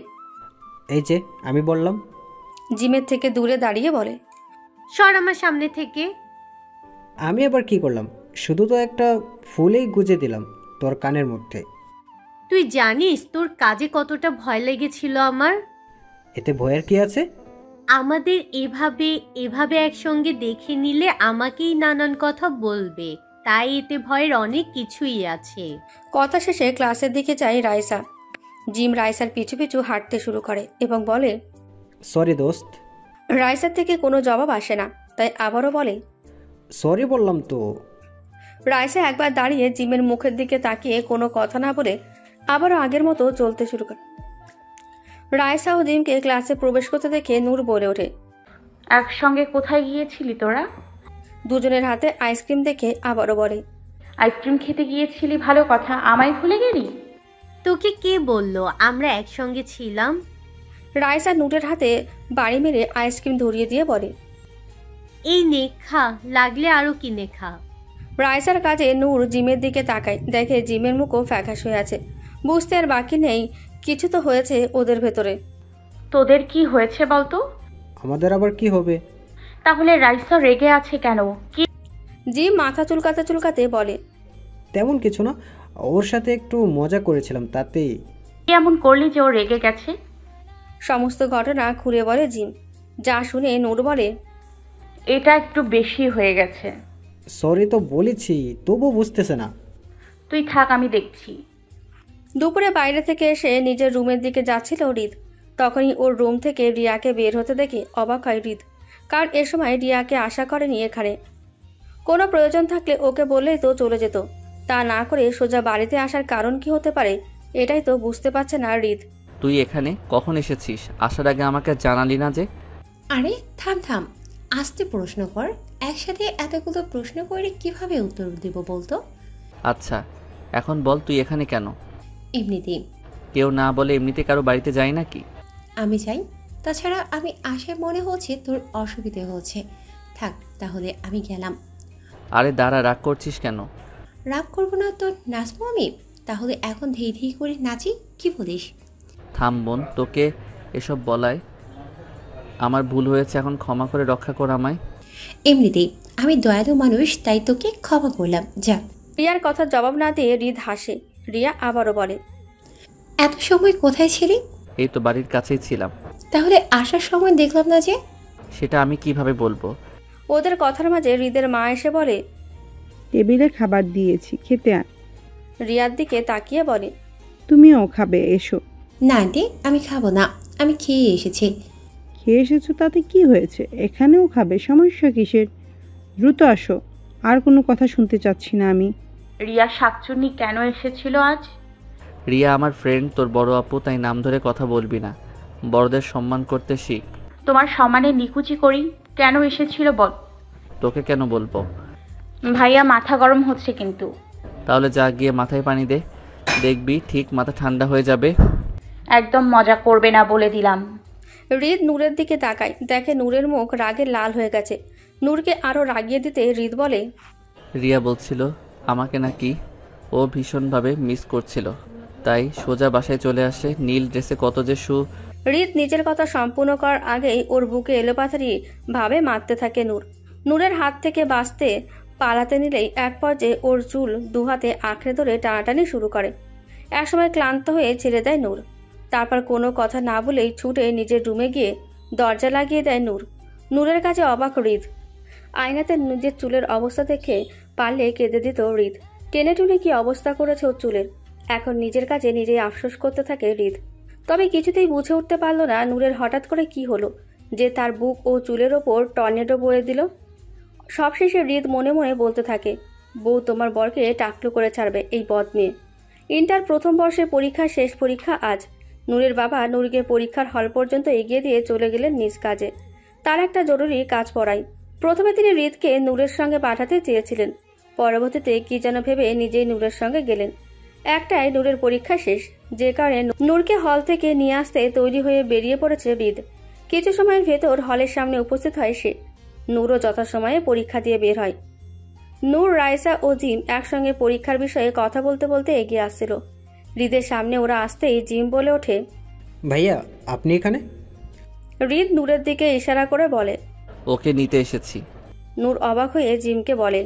এই যে আমি বললাম। জিমের থেকে দূরে দাঁড়িয়ে বলে, সর আমার সামনে থেকে। আমি আবার কি করলাম? শুধু তো একটা ফুলেই গুজে দিলাম তোর কানের মধ্যে। তুই জানিস তোর কাজে কতটা ভয় লেগেছিল আমার? এতে ভয়ের কি আছে? আমাদের এভাবে একসঙ্গে দেখে নিলে আমাকেই নানান কথা বলবে, তাই এতে ভয়ের অনেক কিছুই আছে। কথা শেষে ক্লাসের দিকে চাই রাইসা। জিম রাইসার পিছু পিছু হাঁটতে শুরু করে এবং বলে, সরি দোস্ত। রাইসার থেকে কোনো জবাব আসে না, তাই আবারও বলে, সরি বললাম তো। রাইসা একবার দাঁড়িয়ে জিমের মুখের দিকে তাকিয়ে কোনো কথা না বলে আবারও আগের মতো চলতে শুরু করে। রাইসা ও জিমকে ক্লাসে প্রবেশ করতে দেখে নূর বলে ওঠে, একসঙ্গে কোথায় গিয়েছিলি তোরা? দুজনের হাতে আইসক্রিম দেখে আবারও বলে, আইসক্রিম খেতে গিয়েছিলি ভালো কথা, আমায় ভুলে গেলি? তোকে কে বললো আমরা একসঙ্গে ছিলাম? রাইসা নূরের হাতে বাড়ি মেরে আইসক্রিম ধরিয়ে দিয়ে বলে, এই নে খা, লাগলে আরো কিনে খা। রাইসার কাজে নূর জিমের দিকে তাকায়, দেখে জিমের মুখও ফ্যাকাশ হয়ে আছে। বুঝতে আর বাকি নেই কিছু তো হয়েছে ওদের ভেতরে। তোদের কি হয়েছে বলতো? আমাদের আবার কি হবে? তাহলে রাইসা রেগে আছে কেন? কি? জিম মাথা চুলকাতে চুলকাতে বলে, তেমন কিছু না, ওর সাথে একটু মজা করেছিলাম তাতেই। কি এমন করলি যে ও রেগে গেছে? সমস্ত ঘটনা খুলে বলে জিম। যা শুনে নূর বলে, এটা একটু বেশি হয়ে গেছে। সরি তো বলেছি, তবু বুঝতেছে না। তুই থাক, আমি দেখছি। দুপুরে বাইরে থেকে এসে নিজের রুমের দিকে যাচ্ছিল হৃদ। তখনই ওর রুম থেকে রিয়াকে বের হতে দেখে অবাক হয় হৃদ, কারণ এ সময় রিয়াকে আশা করেনি এখানে। কোনো প্রয়োজন থাকলে ওকে বললেই তো চলে যেত, তা না করে সোজা বাড়িতে আসার কারণ কি হতে পারে এটাই তো বুঝতে পারছে না হৃদ। তুই এখানে কখন এসেছিস? আসার আগে আমাকে জানালি না যে? আরে থাম থাম, আস্তে প্রশ্ন কর। একসাথে এতগুলো প্রশ্ন করে কিভাবে উত্তর দেব বলতো? আচ্ছা এখন বল, তুই এখানে কেন? এমনিতেই। কেউ না বলে এমনিতে কারো বাড়িতে যাই নাকি? আমি চাই। তাছাড়া আমি আসে মনে হচ্ছে তোর অসুবিধে হচ্ছে। থাক তাহলে আমি গেলাম। আরে দাঁড়া, রাগ করছিস কেন? রাগ করবো না তো নাচবো আমি? তাহলে এখন ধেই ধেই করে নাচি, কি বলিস? থাম বোন, তোকে এসব বলায় আমার ভুল হয়েছে, এখন ক্ষমা করে রক্ষা কর আমায়। এমনিতেই আমি দয়ালু মানুষ, তাই তোকে ক্ষমা করলাম, যা। রিয়ার কথা জবাব না দিয়ে হৃদ হাসে। রিয়া আবারও বলে, এত সময় কোথায় ছিলি? এই তো বাড়ির কাছেই ছিলাম। তাহলে আসার সময় দেখলাম না যে? সেটা আমি কিভাবে বলবো? ওদের কথার মাঝে হৃদের মা এসে বলে, টেবিলে খাবার দিয়েছি, খেতে আন। রিয়ার দিকে তাকিয়ে বলে, তুমিও খাবে, এসো। না আন্টি, আমি খাবো না, আমি খেয়ে এসেছি। খেয়ে এসেছো তাতে কি হয়েছে? এখানেও খাবে, সমস্যা কিসের? দ্রুত আসো, আর কোনো কথা শুনতে চাচ্ছি না আমি। রিয়া শাকচুন্নি কেন এসেছিল আজ? রিয়া আমার ফ্রেন্ড, তোর বড় আপু, তাই নাম ধরে কথা বলবি না। বড়দের সম্মান করতে শিখ। তোমার সম্মানে নিকুচি করি। কেন এসেছিল বল? তোকে কেন বলবো? ভাইয়া মাথা গরম হচ্ছে কিন্তু। তাহলে যা গিয়ে মাথায় পানি দে, দেখবি ঠিক মাথা ঠান্ডা হয়ে যাবে। একদম মজা করবে না বলে দিলাম। হৃদ নূরের দিকে তাকায়, দেখে নূরের মুখ রাগে লাল হয়ে গেছে। নূরকে আরো রাগিয়ে দিতে হৃদ বলে, রিয়া বলছিল আমাকে নাকি ও ভীষণভাবে মিস করছিল, তাই সোজা বাসায় চলে আসে। নীল ড্রেসে কত যে হৃদ নিজের কথা সম্পূর্ণ করার আগেই ওর বুকে এলোপাথারি ভাবে মারতে থাকে নূর। নূরের হাত থেকে বাঁচতে পালাতে নিলেই এক পর্যায়ে ওর চুল দুহাতে আঁকড়ে ধরে টানাটানি শুরু করে। একসময় ক্লান্ত হয়ে ছেড়ে দেয় নূর। তারপর কোনো কথা না বলেই ছুটে নিজের রুমে গিয়ে দরজা লাগিয়ে দেয় নূর। নূরের কাছে অবাক হৃদ। আয়নাতে নিজের চুলের অবস্থা দেখে পারলে কেঁদে দিত হৃদ। টেনে টুনে কি অবস্থা করেছে ওর চুলের। এখন নিজের কাছে নিজেই আফসোস করতে থাকে হৃদ। তবে কিছুতেই বুঝে উঠতে পারল না নূরের হঠাৎ করে কি হলো যে তার বুক ও চুলের ওপর টর্নেডো বয়ে দিল। সবশেষে হৃদ মনে মনে বলতে থাকে, বউ তোমার বরকে টাকলু করে ছাড়বে এই বদ মেয়ে। ইন্টার প্রথম বর্ষের পরীক্ষা শেষ পরীক্ষা আজ। নূরের বাবা নূরকে পরীক্ষার হল পর্যন্ত এগিয়ে দিয়ে চলে গেলেন নিজ কাজে। তার একটা জরুরি কাজ পড়াই। প্রথমে তিনি হৃদকে নূরের সঙ্গে পাঠাতে চেয়েছিলেন, পরবর্তীতে কি যেন ভেবে নিজেই নূরের সঙ্গে গেলেন। একটাই নূরের পরীক্ষা শেষ, যে কারণে নূরকে হল থেকে নিয়ে আসতে তৈরি হয়ে বেরিয়ে পড়েছে হৃদ। কিছু সময়ের ভেতর হলের সামনে উপস্থিত হয় সে। নূরও যথাসময়ে পরীক্ষা দিয়ে বের হয়। নূর, রাইসা ও জিম একসঙ্গে পরীক্ষার বিষয়ে কথা বলতে বলতে এগিয়ে আসছিল। হৃদের সামনে ওরা আসতেই জিম বলে ওঠে, ভাইয়া আপনি এখানে? হৃদ নূরের দিকে ইশারা করে বলে, ওকে নিতে এসেছি। নূর অবাক হয়ে জিমকে বলে,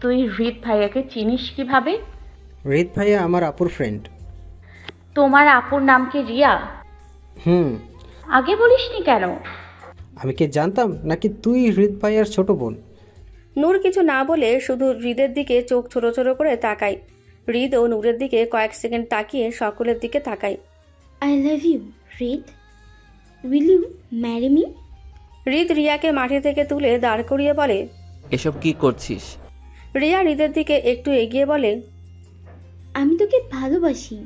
তুই হৃদ ভাইয়াকে চিনিস কিভাবে? হৃদ ভাইয়া আমার আপুর ফ্রেন্ড। তোমার আপুর নাম কি রিয়া? আগে বলিসনি কেন? আমি কি জানতাম নাকি তুই হৃদ ভাইয়ার ছোট বোন? নূর কিছু না বলে শুধু হৃদের দিকে চোখ ছোট ছোট করে তাকায়। হৃদ ও নূরের দিকে কয়েক সেকেন্ড তাকিয়ে সকলের দিকে তাকায়। I love you Hrid. Will you marry me? Hrid রিয়াকে মাটি থেকে তুলে দাঁড় করিয়ে বলে, এসব কি করছিস? রিয়া হৃদের দিকে একটু এগিয়ে বলে, আমি তোকে ভালোবাসি,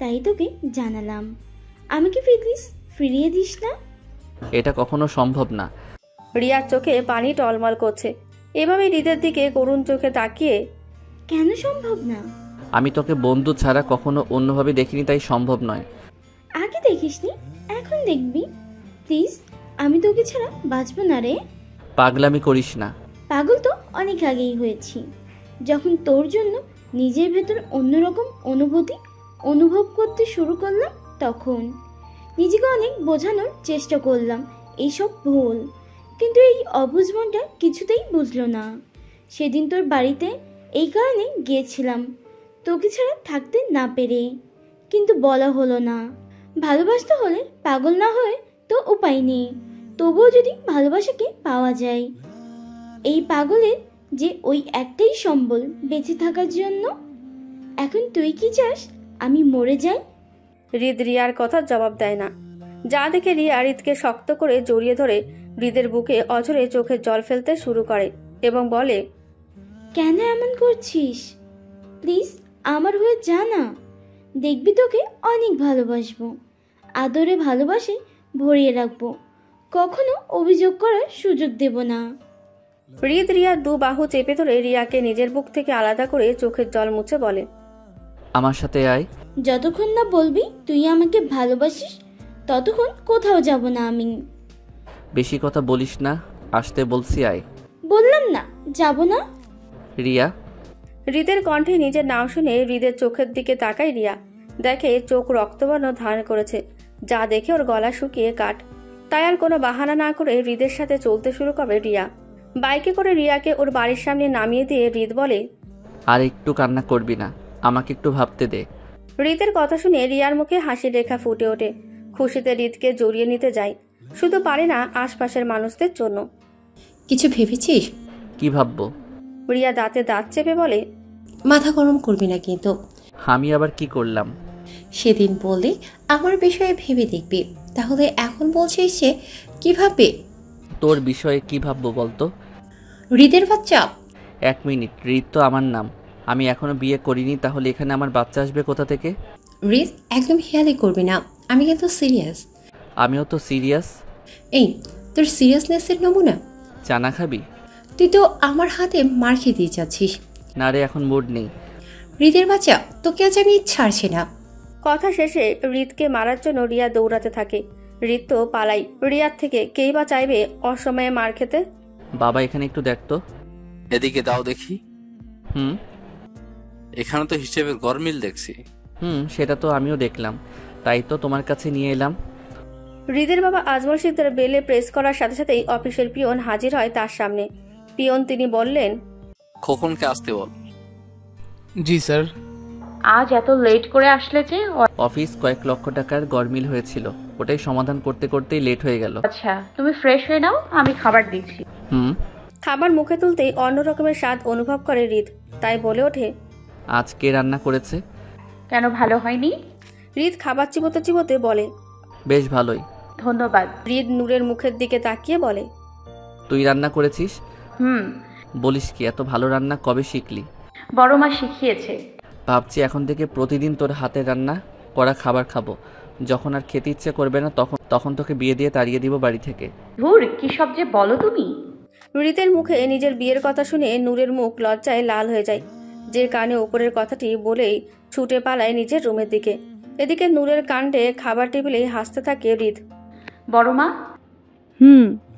তাই তোকে জানালাম। আমাকে প্লিজ ফিরিয়ে দিস না। এটা কখনো সম্ভব না। রিয়ার চোখে পানি টলমল করছে। এভাবে হৃদের দিকে করুণ চোখে তাকিয়ে, কেন সম্ভব না? আমি তোকে বন্ধু ছাড়া কখনো অন্যভাবে দেখিনি, তাই সম্ভব নয়। আগে দেখিসনি, এখন দেখবি। প্লিজ, আমি তোকে ছাড়া বাঁচবো না রে। পাগলামি করিস না। পাগল তো অনেক আগেই হয়েছি, যখন তোর জন্য নিজের ভেতর অন্যরকম অনুভূতি অনুভব করতে শুরু করলাম। তখন নিজেকে অনেক বোঝানোর চেষ্টা করলাম এইসব ভুল, কিন্তু এই অবুঝ মনটা কিছুতেই বুঝলো না। সেদিন তোর বাড়িতে এই কারণে গিয়েছিলাম, তোকে ছাড়া থাকতে না পেরে, কিন্তু বলা হলো না। ভালোবাসতে হলে পাগল না হয়ে তো উপায় নেই, তবুও যদি ভালোবাসাকে পাওয়া যায়। এই পাগলের যে ওই একটাই সম্বল বেঁচে থাকার জন্য। এখন তুই কি চাস আমি মরে যাই? হৃদ রিয়ার কথা জবাব দেয় না, যা দেখে রিয়া হৃদকে শক্ত করে জড়িয়ে ধরে হৃদের বুকে অঝরে চোখের জল ফেলতে শুরু করে এবং বলে, কেন এমন করছিস? প্লিজ আমার হয়ে যা না, দেখবি তোকে অনেক ভালোবাসবো, আদরে ভালোবাসে ভরিয়ে রাখবো, কখনো অভিযোগ করার সুযোগ দেব না। হৃদ রিয়ার দু বাহু চেপে ধরে রিয়াকে নিজের বুক থেকে আলাদা করে চোখের জল মুছে বলে, আমার সাথে আয়। যতক্ষণ না বলবি তুই আমাকে ভালোবাসিস, ততক্ষণ কোথাও যাব না আমি। বেশি কথা বলিস না, আসতে বলছি আয়। বললাম না যাব না। রিয়া। হৃদের কণ্ঠে নিজের নাম শুনে হৃদের চোখের দিকে তাকায় রিয়া, দেখে চোখ রক্তবর্ণ ধারণ করেছে, যা দেখে ওর গলা শুকিয়ে কাট। তাই আর কোনো বাহানা না করে হৃদের সাথে চলতে শুরু করে রিয়া। বাইকে করে রিয়াকে ওর বাড়ির সামনে নামিয়ে দিয়ে হৃদ বলে, আর একটু কান্না করবি না, আমাকে একটু ভাবতে দে। হৃদের কথা শুনে রিয়ার মুখে হাসির রেখা ফুটে ওঠে। খুশিতে হৃদকে জড়িয়ে নিতে যায়, শুধু পারে না আশপাশের মানুষদের জন্য। কিছু ভেবেছিস? কি ভাববো? রিয়া দাঁতে দাঁত চেপে বলে, মাথা গরম করবি না কিন্তু। আমি আবার কি করলাম? সেদিন বললে আমার বিষয়ে ভেবে দেখবি, তাহলে এখন বলছিস যে কি ভাববে? তোর বিষয়ে কি ভাববো বলতো? হৃদের বাচ্চা। 1 মিনিট, হৃদ তো আমার নাম। আমি এখনো বিয়ে করিনি, তাহলে এখানে আমার বাচ্চা আসবে কোথা থেকে? হৃদ, একদম হেয়ালি করবি না, আমি কিন্তু সিরিয়াস। আমিও তো সিরিয়াস। এই তোর সিরিয়াসনেসের নমুনা। চানা খাবি? তুই তো আমার হাতে মার খেতে যাচ্ছিস। না রে, এখন মুড নেই। হৃদের বাচ্চা, তোকে আজ আমি ছাড়ছি না। কথা শেষে হৃদকে মারার জন্য রিয়া দৌড়াতে থাকে। হৃদ তো পালাই, রিয়ার থেকে কেই বা চাইবে অসময়ে মার খেতে। বাবা এখানে একটু দেখতো। এদিকে দাও দেখি। হুম। এখানে তো হিসেবের গরমিল দেখছি। সেটা তো আমিও দেখলাম, তাই তো তোমার কাছে নিয়ে এলাম। হৃদের বাবা আজমল সিকদার বেলে প্রেস করার সাথে সাথেই অফিসের পিয়ন হাজির হয় তার সামনে। পিয়ন তিনি বললেন, খোকনকে আসতে বল। জি স্যার। আজ এত লেট করে আসলে যে? অফিস কয়েক লক্ষ টাকার গরমিল হয়েছিল, ওটাই সমাধান করতে করতেই লেট হয়ে গেল। আচ্ছা, তুমি ফ্রেশ হয়ে নাও, আমি খাবার দিচ্ছি। খাবার মুখে তুলতেই অন্য রকমের স্বাদ অনুভব করে হৃদ, তাই বলে ওঠে, আজ কে রান্না করেছে? কেন ভালো হয়নি? হৃদ খাবার চিবোতে চিবোতে বলে, বেশ ভালোই। ধন্যবাদ। হৃদ নূরের মুখের দিকে তাকিয়ে বলে, তুই রান্না করেছিস? বলিস কি, এত ভালো রান্না কবে শিখলি? বড় মা শিখিয়েছে। ভাবছি এখন থেকে প্রতিদিন তোর হাতে রান্না করা খাবার খাবো। যখন আর খেতে ইচ্ছে করবে না তখন তোকে বিয়ে দিয়ে তাড়িয়ে দিব বাড়ি থেকে। ধুর, কি সব যে বলো তুমি। হৃদের মুখে নিজের বিয়ের কথা শুনে নূরের মুখ লজ্জায় লাল হয়ে যায়, যে কানে উপরের কথাটি বলেই ছুটে পালায় নিজের রুমের দিকে। এদিকে নূরের কাণ্ডে খাবার টেবিলে হাসতে থাকে হৃদ। বড় মা।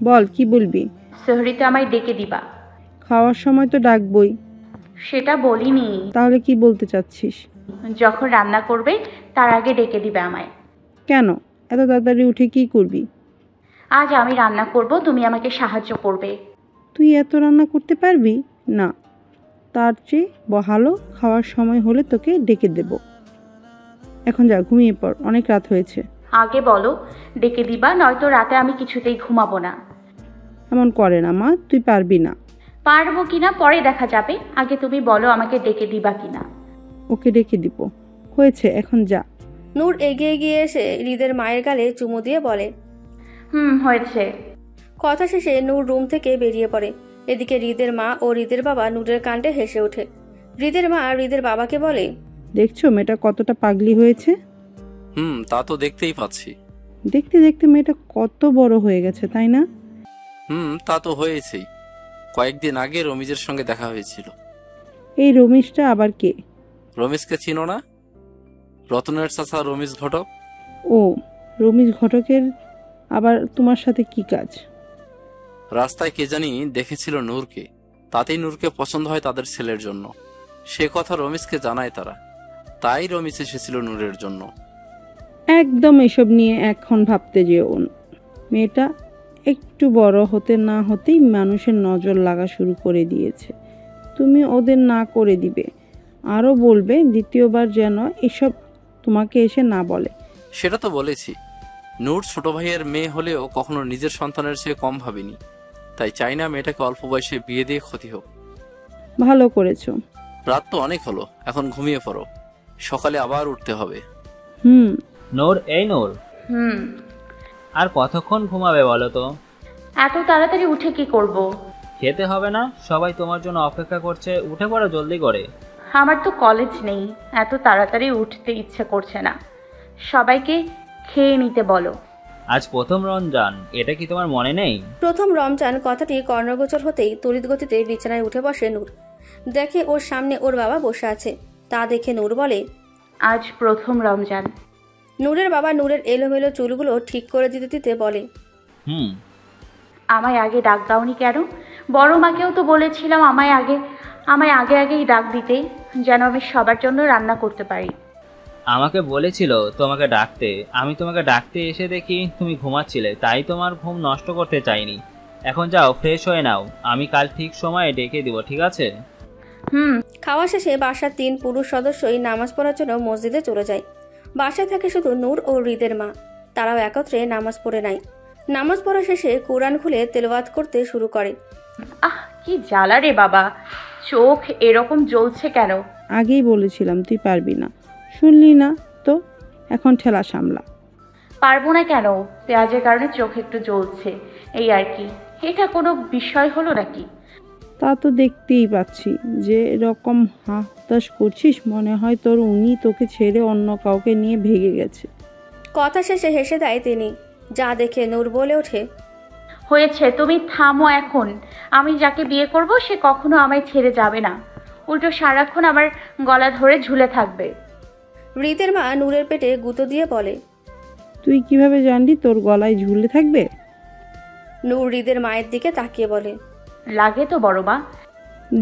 বল, কি বলবি? সেহরিতে আমায় ডেকে দিবা। খাওয়ার সময় তো ডাকবই। সেটা বলিনি। তাহলে কি বলতে চাচ্ছিস? যখন রান্না করবে তার আগে ডেকে দিবে আমায়। কেন এত তাড়াতাড়ি উঠে কি করবি? আজ আমি রান্না করব, তুমি আমাকে সাহায্য করবে। তুই এত রান্না করতে পারবি না? তার চেয়ে ভালো খাওয়ার সময় হলে তোকে ডেকে দেব। এখন যা, ঘুমিয়ে পড়, অনেক রাত হয়েছে। আগে বলো ডেকে দিবা, নয়তো রাতে আমি কিছুতেই ঘুমাবো না। এমন করে না মা, তুই পারবি না। পারবো কিনা পরে দেখা যাবে, আগে তুমি বলো আমাকে ডেকে দিবা কিনা। ওকে ডেকে দিব, হয়েছে, এখন যা। নূর এগিয়ে গিয়ে এসে হৃদের মায়ের গালে চুমু দিয়ে বলে, হয়েছে। কথা শেষে নূর রুম থেকে বেরিয়ে পড়ে। এদিকে হৃদের মা ও হৃদের বাবা নূরের কাণ্ডে হেসে ওঠে। হৃদের মা হৃদের বাবাকে বলে, দেখছো মেয়েটা কতটা পাগলি হয়েছে? তা তো দেখতেই পাচ্ছি। দেখতে দেখতে মেয়েটা কত বড় হয়ে গেছে, তাই না? তা তো হয়েছেই। কয়েকদিন আগে রমিজের সঙ্গে দেখা হয়েছিল। এই রমেশটা আবার কে? রমেশকে চিনো না? রতনের চাচা রমেশ ঘটক। ও, রমেশ ঘটকের আবার তোমার সাথে কি কাজ? রাস্তায় কে জানি দেখেছিল নূরকে, তাতেই নূরকে পছন্দ হয় তাদের ছেলের জন্য। সে কথা রমেশকে জানায় তারা, তাই রমেশ এসেছিল নূরের জন্য। একদম এসব নিয়ে এখন ভাবতে যেও। মেয়েটা একটু বড় হতে না হতেই মানুষের নজর লাগা শুরু করে দিয়েছে। তুমি ওদের না করে দিবে, আরও বলবে দ্বিতীয়বার যেন এসব তোমাকে এসে না বলে। সেটা তো বলেছি। নূর ছোট ভাইয়ের মেয়ে হলেও কখনো নিজের সন্তানের চেয়ে কম ভাবিনি, তাই চাই না মেয়েটাকে অল্প বয়সে বিয়ে দিয়ে ক্ষতি হোক। ভালো করেছো। রাত তো অনেক হলো, এখন ঘুমিয়ে পড়ো, সকালে আবার উঠতে হবে। নূর, এই নূর, আর কতক্ষণ ঘুমাবে বলো তো? এত তাড়াতাড়ি উঠে কি করব? খেতে হবে না? সবাই তোমার জন্য অপেক্ষা করছে, উঠে পড়ো জলদি করে। আমার তো কলেজ নেই, এত তাড়াতাড়ি উঠতে ইচ্ছে করছে না। সবাইকে খেয়ে নিতে বলো। আজ প্রথম রমজান, এটা কি তোমার মনে নেই? প্রথম রমজান কথাটি কর্ণগোচর হতেই তড়িৎ গতিতে বিছানায় উঠে বসে নূর। দেখে ওর সামনে ওর বাবা বসে আছে। তা দেখে নূর বলে, আজ প্রথম রমজান। নূরের বাবা নূরের এলোমেলো চুলগুলো ঠিক করে দিতে দিতে বলে, আমায় আগে ডাক দাওনি কেন? বড় মাকেও তো বলেছিলাম আমায় আগেই ডাক দিতে, যেন আমি সবার জন্য রান্না করতে পারি। আমাকে বলেছিল তোমাকে ডাকতে, আমি তোমাকে ডাকতে এসে দেখি তুমি ঘুমাচ্ছিলে, তাই তোমার ঘুম নষ্ট করতে চাইনি। এখন যাও, ফ্রেশ হয়ে নাও, আমি কাল ঠিক সময়ে ডেকে দিব, ঠিক আছে? খাওয়া শেষে বাসার 3 পুরুষ সদস্যই নামাজ পড়ার জন্য মসজিদে চলে যায়। বাসায় থাকে শুধু নূর ও হৃদের মা। তারাও একত্রে নামাজ পড়ে নেয়। নামাজ পড়া শেষে কোরআন খুলে তেলাওয়াত করতে শুরু করে। কি জ্বালা রে বাবা, চোখ এরকম জ্বলছে কেন? আগেই বলেছিলাম তুই পারবি না, শুনলি না তো? এখন ঠেলা সামলা। পারবো না কেন? পেঁয়াজের কারণে চোখ একটু জ্বলছে, এই আর কি। এটা কোনো বিষয় হলো নাকি? তা তো দেখতেই পাচ্ছি, যে এরকম হতাশ করছিস, মনে হয় তোর উনি তোকে ছেড়ে অন্য কাউকে নিয়ে ভেগে গেছে। কথা শেষে হেসে দেয় তিনি। যা দেখে নূর বলে ওঠে, হয়েছে, তুমি থামো এখন। আমি যাকে বিয়ে করব সে কখনো আমায় ছেড়ে যাবে না, উল্টো সারাক্ষণ আমার গলা ধরে ঝুলে থাকবে। হৃদের মা নূরের পেটে গুঁতো দিয়ে বলে, তুই কিভাবে জানলি তোর গলায় ঝুলে থাকবে? নূর হৃদের মায়ের দিকে তাকিয়ে বলে, লাগে তো বড় মা।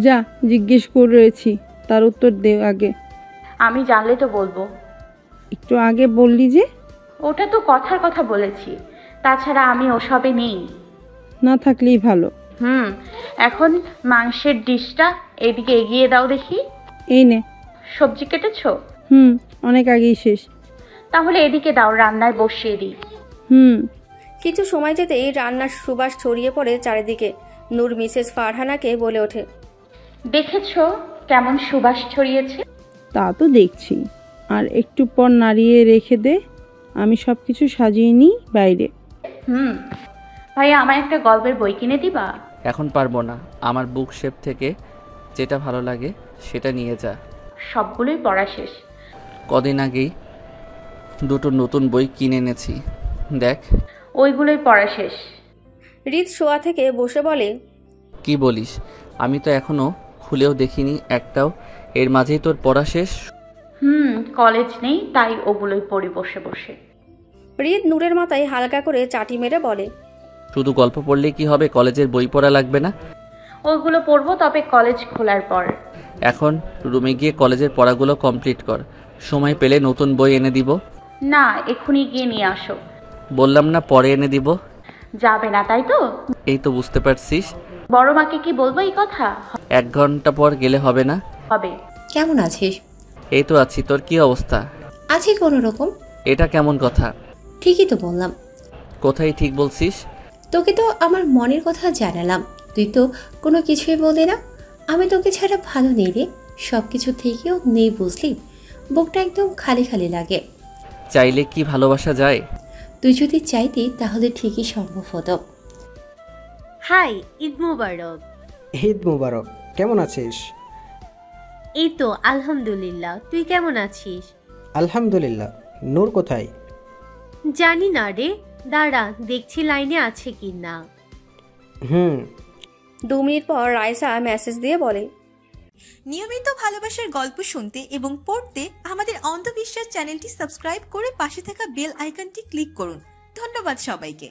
যা জিজ্ঞেস করেছি, তার উত্তর দে আগে। আমি জানলে তো বলবো। একটু আগে বললি যে। ওটা তো কথার কথা বলেছি, তাছাড়া আমি ওসবে নেই। না থাকলেই ভালো। এখন মাংসের ডিশটা এদিকে এগিয়ে দাও দেখি। এই নে। সবজি কেটেছো? অনেক আগেই শেষ। তাহলে এদিকে দাও, রান্নায় বসিয়ে দিই। কিছু সময় যেতেই রান্নার সুবাস ছড়িয়ে পড়ে চারিদিকে। নূর মিসেস ফারহানাকে বলে ওঠে, দেখেছো কেমন সুবাস ছড়িয়েছে? তা তো দেখছি, আর একটু পর নাড়িয়ে রেখে দে, আমি সবকিছু সাজিয়ে নিই বাইরে। ভাইয়া, আমায় একটা গল্পের বই কিনে দিবা? এখন পারবো না, আমার বুক শেপ থেকে যেটা ভালো লাগে সেটা নিয়ে যা। সবগুলোই পড়া শেষ। কদিন আগেই 2টো নতুন বই কিনে এনেছি, দেখ। ওইগুলোই পড়া শেষ। হৃদ শোয়া থেকে বসে বলে, কি বলিস? আমি তো এখনো খুলেও দেখিনি একটাও, এর মাঝেই তোর পড়া শেষ? কলেজ নেই, তাই ওগুলোই পড়ি বসে বসে। হৃদ নূরের মাথায় হালকা করে চাটি মেরে বলে, শুধু গল্প পড়লেই কি হবে? কলেজের বই পড়া লাগবে না? ওইগুলো পড়বো, তবে কলেজ খোলার পর। এখন রুমে গিয়ে কলেজের পড়াগুলো কমপ্লিট কর, সময় পেলে নতুন বই এনে দিব। না, এক্ষুনি গিয়ে নিয়ে আসো। বললাম না পরে এনে দিব। যাবে না তাই তো? এই তো বুঝতে পারছিস। বড় মাকে কি বলবো এই কথা? 1 ঘন্টা পর গেলে হবে না? হবে। কেমন আছিস? এই তো আছি, তোর কি অবস্থা? আছি কোনো রকম। এটা কেমন কথা? ঠিকই তো বললাম। কোথায় ঠিক বলছিস? তোকে তো আমার মনের কথা জানালাম, তুই তো কোনো কিছুই বললি না। আমি তোকে ছাড়া ভালো নেই রে, সব কিছু থেকেও নেই, বুঝলি? বুকটা একদম খালি খালি লাগে। চাইলে কি ভালোবাসা যায়? তুই যদি চাইতি তাহলে ঠিকই সম্ভব হতো। হাই, ঈদ মুবারক। ঈদ মুবারক। কেমন আছিস? এই তো আলহামদুলিল্লাহ, তুই কেমন আছিস? আলহামদুলিল্লাহ। নূর কোথায়? জানি না রে, দাঁড়া দেখছি লাইনে আছে কি না। 2 মিনিট পর রাইসা মেসেজ দিয়ে বলে, নিয়মিত ভালোবাসার গল্প শুনতে এবং পড়তে আমাদের অন্ধবিশ্বাস চ্যানেলটি সাবস্ক্রাইব করে পাশে থাকা বেল আইকনটি ক্লিক করুন। ধন্যবাদ সবাইকে।